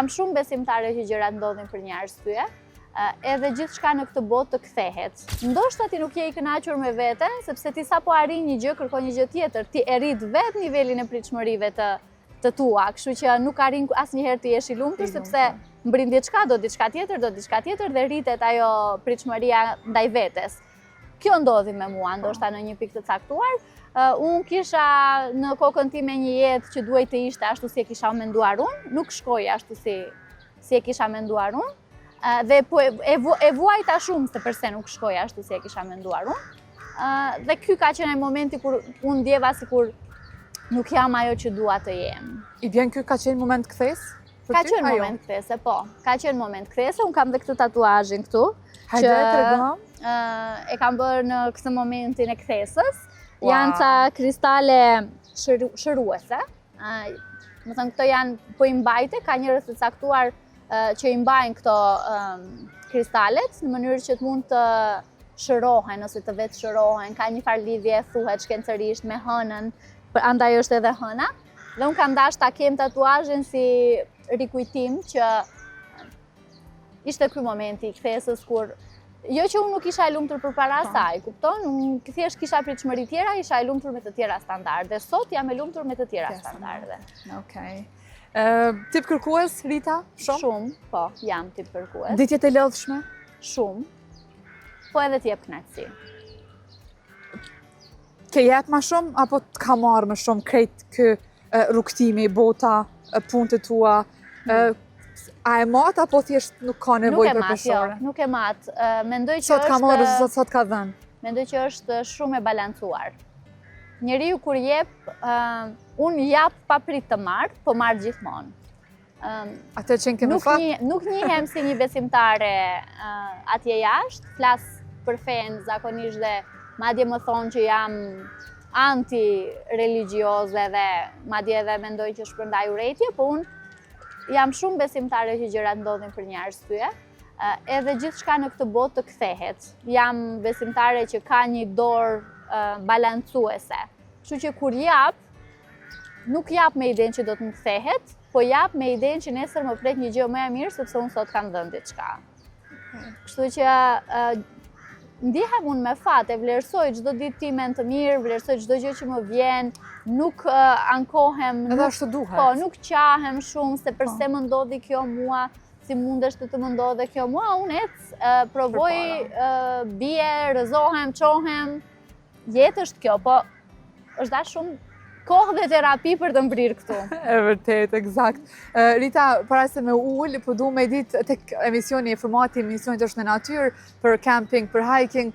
jam shumë besimtare që gjërat ndodhin për një arsye, edhe gjithçka në këtë botë të kthehet. Ndoshta ti nuk je i kënaqur me veten, sepse ti sapo arrin një gjë, kërkon një gjë tjetër. Ti e rrit vetë nivelin e pritshmërive të tua, kështu që nuk arrin asnjëherë të jesh i lumtur, sepse mbrin diçka, do diçka tjetër dhe rritet ajo pritshmëria ndaj vetes. Kjo ndodhi me mua, ndoshta në një pikë të caktuar. Unë kisha në kokën time një jetë që duhej të ishte ashtu si e kisha menduar unë, nuk shkoi ashtu si e kisha menduar unë, dhe po e vuajta shumë se përse nuk shkoi ashtu si e kisha menduar unë. Dhe ky ka qenë ai momenti kur unë ndjeva sikur nuk jam ajo që dua të jem. I vjen ky ka qenë moment kthesë? Ka qenë moment kthese, po. Ka qenë moment kthese, unë kam dhe këtë tatuazhin këtu. Hajde tregom. E kam bërë në këtë momentin e kthesës. Janë ca kristale shëruese. Më thënë, këto janë po i mbajte, ka njerëz të caktuar që i mbajnë këto kristalet në mënyrë që të mund të shërohen ose të vetë shërohen. Ka një farë lidhje, thuhet shkencërisht me hënën, andaj është edhe hëna. Dhe unë kam dash ta kem tatuazhin si rikujtim që ishte ky momenti i kthesës kur jo që unë nuk isha e lumtur përpara asaj, kupton? Unë thjesht kisha pritshmëri tjera, isha e lumtur me të tjera standarde. Sot jam e lumtur me të tjera standarde. Okej. Tip kërkues, Rita? Shumë, po, jam tip kërkues. Ditjet e lodhshme? Shumë. Po edhe t'jep kënaqësi. Ke jep ma shumë, apo t'ka marrë më shumë krejt kë rrugtimi, bota, punët e tua? A e mat apo thjesht nuk ka nevojë për peshore? Nuk e mat. Mendoj që sot ka marrë, sot ka dhënë. Mendoj që është shumë e balancuar. Njeriu kur jep, unë jap pa prit të marr, po marr gjithmonë. Atë që kemi fat. Nuk njihem si një besimtare atje jashtë, flas për fen zakonisht dhe madje më thonë që jam anti-religioze dhe madje edhe mendoj që shpërndaj urrëtie, po unë jam shumë besimtare që gjërat ndodhin për një arsye, edhe gjithçka në këtë botë të kthehet. Jam besimtare që ka një dorë balancuese. Kështu që kur jap, nuk jap me idenë që do të më kthehet, po jap me idenë që nesër më pret një gjë më e mirë sepse unë sot kam dhënë diçka. Kështu që ndihem unë me fat, e vlerësoj çdo ditë timen të mirë, vlerësoj çdo gjë që më vjen, nuk ankohem, edhe ashtu duhet. Po, nuk qahem shumë se përse më ndodhi kjo mua, si mundesh të më ndodhe kjo mua, unë provoj, bie, rëzohem, qohem, jetë është kjo, po është da shumë kohë dhe terapi për të mbrirë këtu. E vërtet, eksakt. Rita, para se me ullë, po du me ditë tek emisioni, formati emisionit është në natyrë, për camping, për hiking,